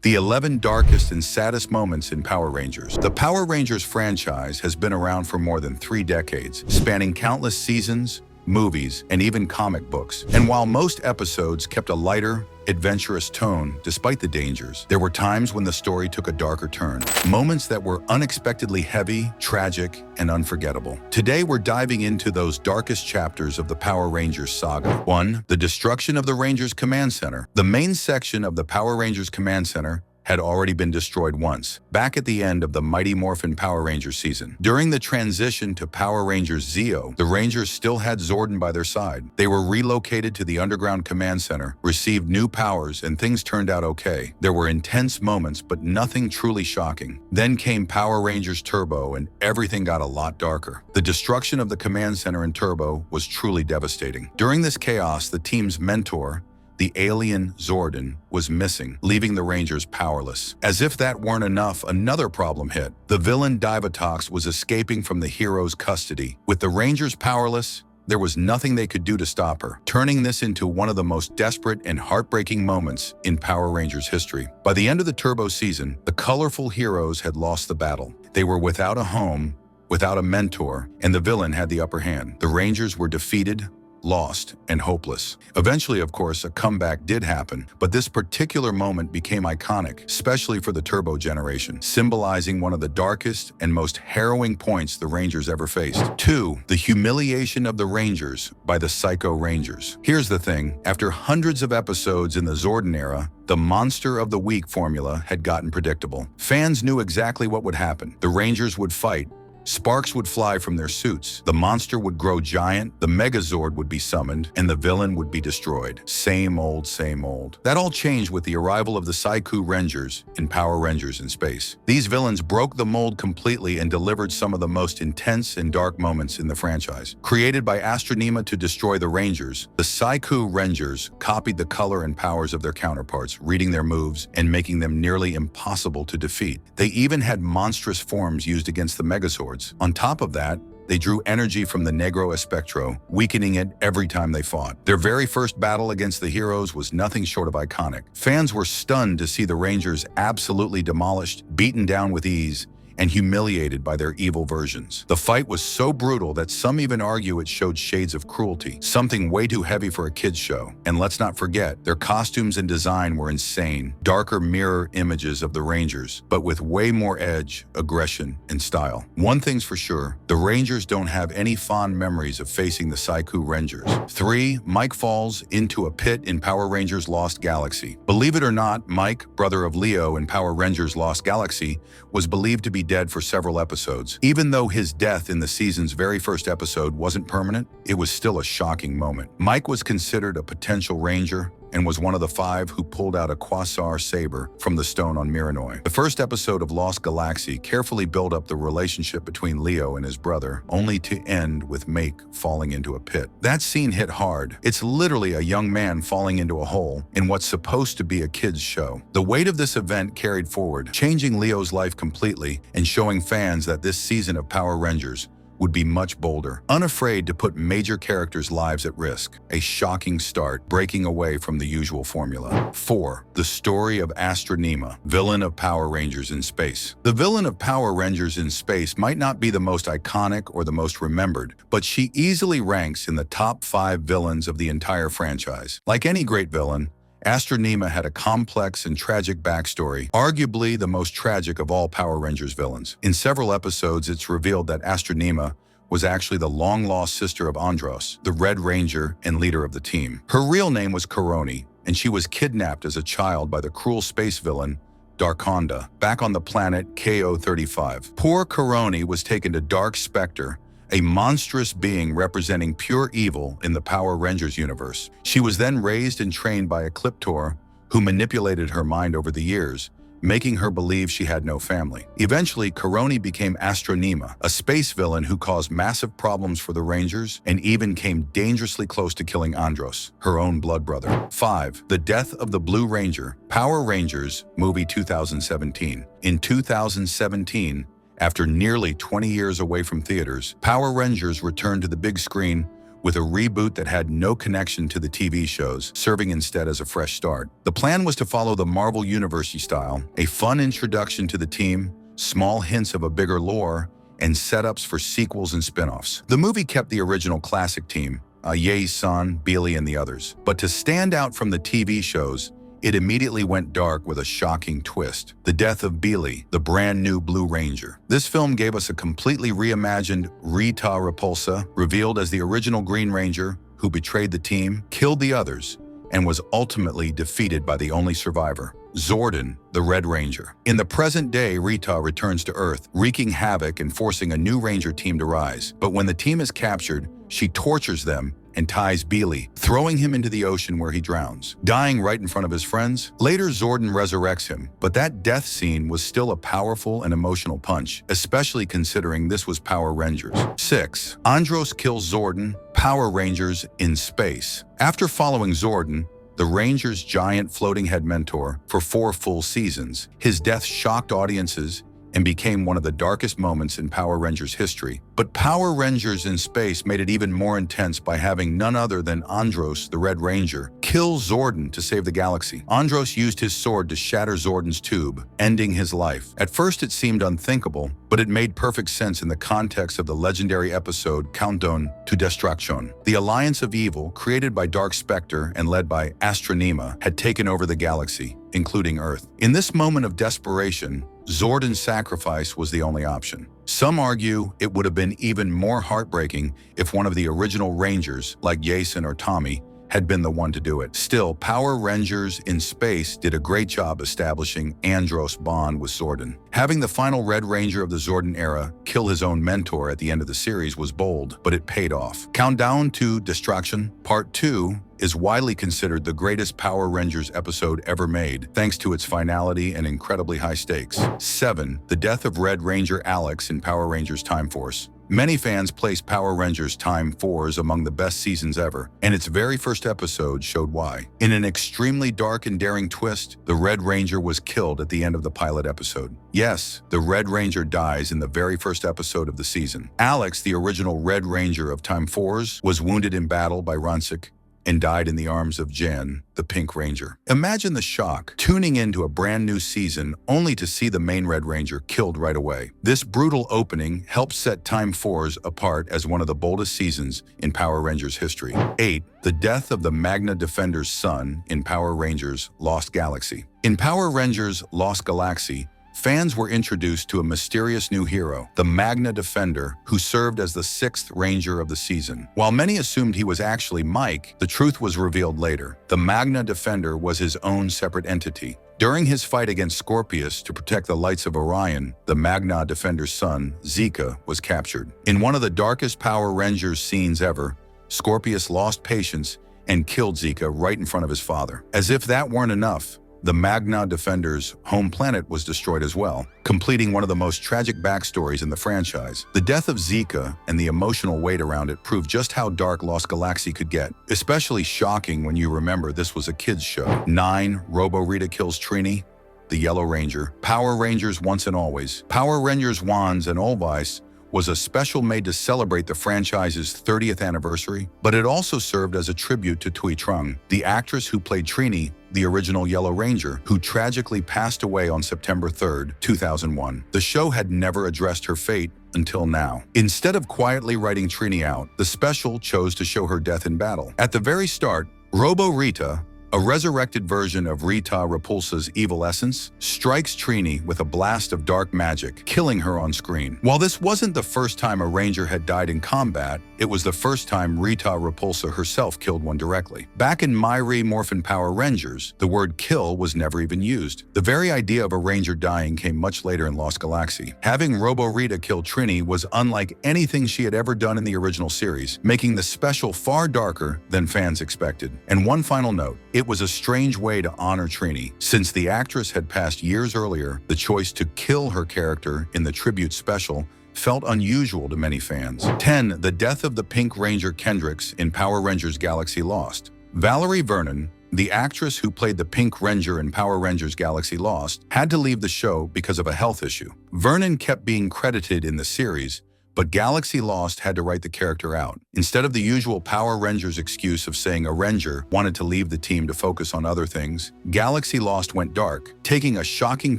The 11 darkest and saddest moments in Power Rangers. The Power Rangers franchise has been around for more than 3 decades, spanning countless seasons, movies, and even comic books. And while most episodes kept a lighter, adventurous tone despite the dangers, there were times when the story took a darker turn. Moments that were unexpectedly heavy, tragic, and unforgettable. Today we're diving into those darkest chapters of the Power Rangers saga. 1. The destruction of the Rangers Command Center. The main section of the Power Rangers Command Center had already been destroyed once, back at the end of the Mighty Morphin Power Rangers season. During the transition to Power Rangers Zeo, the Rangers still had Zordon by their side. They were relocated to the underground command center, received new powers, and things turned out okay. There were intense moments, but nothing truly shocking. Then came Power Rangers Turbo, and everything got a lot darker. The destruction of the command center in Turbo was truly devastating. During this chaos, the team's mentor, the alien Zordon, was missing, leaving the Rangers powerless. As if that weren't enough, another problem hit. The villain Divatox was escaping from the hero's custody. With the Rangers powerless, there was nothing they could do to stop her, turning this into one of the most desperate and heartbreaking moments in Power Rangers history. By the end of the Turbo season, the colorful heroes had lost the battle. They were without a home, without a mentor, and the villain had the upper hand. The Rangers were defeated, lost, and hopeless. Eventually, of course, a comeback did happen, but this particular moment became iconic, especially for the Turbo generation, symbolizing one of the darkest and most harrowing points the Rangers ever faced. 2. The humiliation of the Rangers by the Psycho Rangers. Here's the thing, after hundreds of episodes in the Zordon era, the Monster of the Week formula had gotten predictable. Fans knew exactly what would happen. The Rangers would fight, sparks would fly from their suits, the monster would grow giant, the Megazord would be summoned, and the villain would be destroyed. Same old, same old. That all changed with the arrival of the Psycho Rangers in Power Rangers in Space. These villains broke the mold completely and delivered some of the most intense and dark moments in the franchise. Created by Astronma to destroy the Rangers, the Psycho Rangers copied the color and powers of their counterparts, reading their moves and making them nearly impossible to defeat. They even had monstrous forms used against the Megazords. On top of that, they drew energy from the Negro Espectro, weakening it every time they fought. Their very first battle against the heroes was nothing short of iconic. Fans were stunned to see the Rangers absolutely demolished, beaten down with ease, and humiliated by their evil versions. The fight was so brutal that some even argue it showed shades of cruelty, something way too heavy for a kids' show. And let's not forget, their costumes and design were insane. Darker mirror images of the Rangers, but with way more edge, aggression, and style. One thing's for sure, the Rangers don't have any fond memories of facing the Psycho Rangers. 3. Mike falls into a pit in Power Rangers Lost Galaxy. Believe it or not, Mike, brother of Leo in Power Rangers Lost Galaxy, was believed to be dead for several episodes. Even though his death in the season's very first episode wasn't permanent, it was still a shocking moment. Mike was considered a potential Ranger and was one of the 5 who pulled out a Quasar saber from the stone on Miranoi. The first episode of Lost Galaxy carefully built up the relationship between Leo and his brother, only to end with Mike falling into a pit. That scene hit hard. It's literally a young man falling into a hole in what's supposed to be a kid's show. The weight of this event carried forward, changing Leo's life completely and showing fans that this season of Power Rangers would be much bolder, unafraid to put major characters' lives at risk. A shocking start, breaking away from the usual formula. 4. The story of Astronma, villain of Power Rangers in Space. The villain of Power Rangers in Space might not be the most iconic or the most remembered, but she easily ranks in the top 5 villains of the entire franchise. Like any great villain, Astronma had a complex and tragic backstory, arguably the most tragic of all Power Rangers villains. In several episodes, it's revealed that Astronma was actually the long-lost sister of Andros, the Red Ranger and leader of the team. Her real name was Karoni, and she was kidnapped as a child by the cruel space villain Drakkon back on the planet KO-35. Poor Karoni was taken to Dark Spectre, a monstrous being representing pure evil in the Power Rangers universe. She was then raised and trained by a Ecliptor who manipulated her mind over the years, making her believe she had no family. Eventually, Karoni became Astronma, a space villain who caused massive problems for the Rangers and even came dangerously close to killing Andros, her own blood brother. 5. The death of the Blue Ranger. Power Rangers, movie 2017. In 2017, after nearly 20 years away from theaters, Power Rangers returned to the big screen with a reboot that had no connection to the TV shows, serving instead as a fresh start. The plan was to follow the Marvel Universe style, a fun introduction to the team, small hints of a bigger lore, and setups for sequels and spin-offs. The movie kept the original classic team, Ye's son, Billy, and the others. But to stand out from the TV shows, it immediately went dark with a shocking twist. The death of Billy, the brand new Blue Ranger. This film gave us a completely reimagined Rita Repulsa, revealed as the original Green Ranger, who betrayed the team, killed the others, and was ultimately defeated by the only survivor, Zordon, the Red Ranger. In the present day, Rita returns to Earth, wreaking havoc and forcing a new Ranger team to rise. But when the team is captured, she tortures them and ties Billy, throwing him into the ocean where he drowns, dying right in front of his friends. Later, Zordon resurrects him, but that death scene was still a powerful and emotional punch, especially considering this was Power Rangers. 6. Andros kills Zordon, Power Rangers in space. After following Zordon, the Rangers' giant floating head mentor, for 4 full seasons, his death shocked audiences and became one of the darkest moments in Power Rangers history. But Power Rangers in space made it even more intense by having none other than Andros, the Red Ranger, kill Zordon to save the galaxy. Andros used his sword to shatter Zordon's tube, ending his life. At first it seemed unthinkable, but it made perfect sense in the context of the legendary episode Countdown to Destruction. The Alliance of Evil, created by Dark Spectre and led by Astronma, had taken over the galaxy, including Earth. In this moment of desperation, Zordon's sacrifice was the only option. Some argue it would have been even more heartbreaking if one of the original Rangers, like Jason or Tommy, had been the one to do it. Still, Power Rangers in space did a great job establishing Andros' bond with Zordon. Having the final Red Ranger of the Zordon era kill his own mentor at the end of the series was bold, but it paid off. Countdown to Destruction Part 2 is widely considered the greatest Power Rangers episode ever made, thanks to its finality and incredibly high stakes. 7. The death of Red Ranger Alex in Power Rangers Time Force. Many fans place Power Rangers Time Force among the best seasons ever, and its very first episode showed why. In an extremely dark and daring twist, the Red Ranger was killed at the end of the pilot episode. Yes, the Red Ranger dies in the very first episode of the season. Alex, the original Red Ranger of Time Force, was wounded in battle by Runsik and died in the arms of Jen, the Pink Ranger. Imagine the shock, tuning into a brand new season only to see the main Red Ranger killed right away. This brutal opening helped set Time Force apart as one of the boldest seasons in Power Rangers history. 8. The death of the Magna Defender's son in Power Rangers Lost Galaxy. In Power Rangers Lost Galaxy, fans were introduced to a mysterious new hero, the Magna Defender, who served as the 6th Ranger of the season. While many assumed he was actually Mike, the truth was revealed later. The Magna Defender was his own separate entity. During his fight against Scorpius to protect the lights of Orion, the Magna Defender's son, Zika, was captured. In one of the darkest Power Rangers scenes ever, Scorpius lost patience and killed Zika right in front of his father. As if that weren't enough, the Magna Defender's home planet was destroyed as well, completing one of the most tragic backstories in the franchise. The death of Zika and the emotional weight around it proved just how dark Lost Galaxy could get, especially shocking when you remember this was a kids' show. 9. Robo Rita kills Triny, the Yellow Ranger. Power Rangers Once and Always. Power Rangers Wands and Olvice was a special made to celebrate the franchise's 30th anniversary, but it also served as a tribute to Tui Trung, the actress who played Triny, the original Yellow Ranger, who tragically passed away on September 3, 2001. The show had never addressed her fate until now. Instead of quietly writing Triny out, the special chose to show her death in battle. At the very start, Robo Rita, a resurrected version of Rita Repulsa's evil essence, strikes Triny with a blast of dark magic, killing her on screen. While this wasn't the first time a Ranger had died in combat, it was the first time Rita Repulsa herself killed one directly. Back in Myri Morphin Power Rangers, the word kill was never even used. The very idea of a Ranger dying came much later in Lost Galaxy. Having Robo Rita kill Triny was unlike anything she had ever done in the original series, making the special far darker than fans expected. And one final note. It was a strange way to honor Triny. Since the actress had passed years earlier, the choice to kill her character in the tribute special felt unusual to many fans. 10. The death of the Pink Ranger Kendrix in Power Rangers Galaxy Lost. Valerie Vernon, the actress who played the Pink Ranger in Power Rangers Galaxy Lost, had to leave the show because of a health issue. Vernon kept being credited in the series, But Galaxy Lost had to write the character out. Instead of the usual Power Rangers excuse of saying a Ranger wanted to leave the team to focus on other things, Galaxy Lost went dark, taking a shocking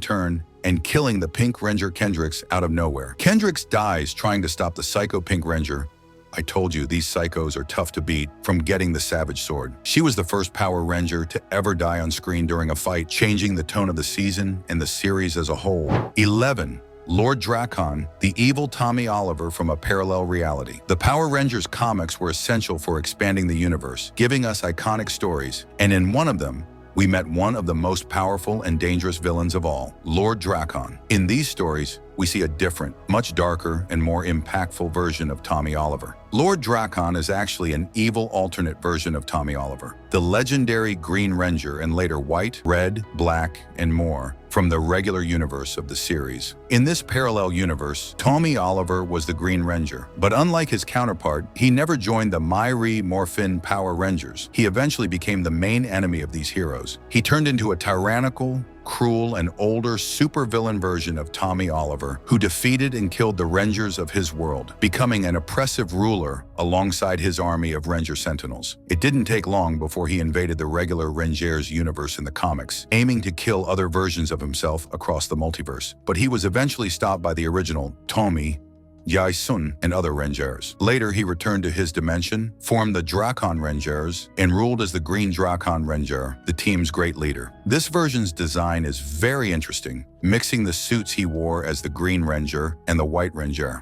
turn and killing the Pink Ranger Kendrix out of nowhere. Kendrix dies trying to stop the Psycho Pink Ranger. I told you, these psychos are tough to beat, from getting the Savage Sword. She was the first Power Ranger to ever die on screen during a fight, changing the tone of the season and the series as a whole. 11. Lord Drakkon, the evil Tommy Oliver from a parallel reality. The Power Rangers comics were essential for expanding the universe, giving us iconic stories, and in one of them, we met one of the most powerful and dangerous villains of all, Lord Drakkon. In these stories, we see a different, much darker, and more impactful version of Tommy Oliver. Lord Drakkon is actually an evil alternate version of Tommy Oliver, the legendary Green Ranger and later white, red, black, and more from the regular universe of the series. In this parallel universe, Tommy Oliver was the Green Ranger, but unlike his counterpart, he never joined the Myri Morphin Power Rangers. He eventually became the main enemy of these heroes. He turned into a tyrannical, cruel, and older supervillain version of Tommy Oliver, who defeated and killed the Rangers of his world, becoming an oppressive ruler alongside his army of Ranger Sentinels. It didn't take long before he invaded the regular Rangers universe in the comics, aiming to kill other versions of himself across the multiverse. But he was eventually stopped by the original Tommy, Yae-sun, and other Rangers. Later, he returned to his dimension, formed the Drakkon Rangers, and ruled as the Green Drakkon Ranger, the team's great leader. This version's design is very interesting, mixing the suits he wore as the Green Ranger and the White Ranger.